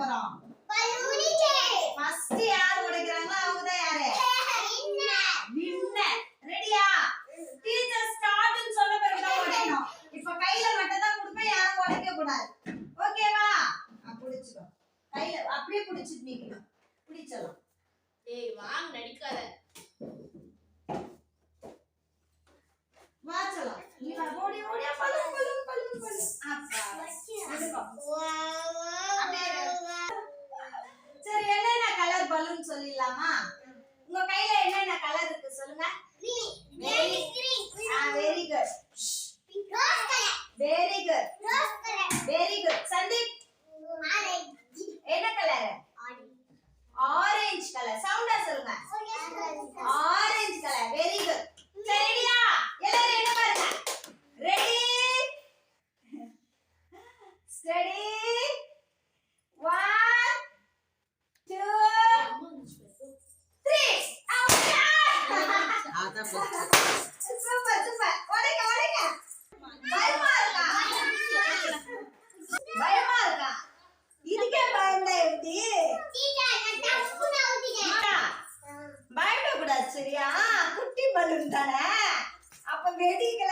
போறோம்? ஃபர்ஸ்ட் யார் உடைக்கறாங்களோ அவங்க தான் யாரு? வின்னர். ரெடியா? டீச்சர் ஸ்டார்ட்னு சொன்ன பிறகு தான் உடைக்கணும். இப்போ கையில மட்டும் தான் கொடுப்பேன், யாரும் உடைக்க கூடாது. ஓகேவா? புடிச்சுக்கோ. கையில அப்படியே புடிச்சிட்டு நிக்கணும். புடிச்சலாம். டேய் வாங்க நடிக்காத. வாச்சலாம். நீ வா ஓடி ஓடி பலூன் பலூன் பலூன் பலூன். அப்பா. சரி என்னென்ன கலர் பலூன் சொல்லிடலாமா? உங்க கையில என்னென்ன கலர் இருக்கு சொல்லுங்க. Very good. Very good. Very good. Sandeep என்ன கலர்? Orange colour. சவுண்டா சொல்லுங்க. Orange colour. Very good. சரியா? எல்லாரும் என்ன பாருங்க. Ready steady 1 2 3 super super. உடைங்க உடைங்க. பயமா இருக்கா? பயமா இருக்கா? இதுக்கே பயந்தா எப்படி? பயப்படக்கூடாது சரியா? குட்டி பலூன் தானே, அப்ப வெடிக்கிற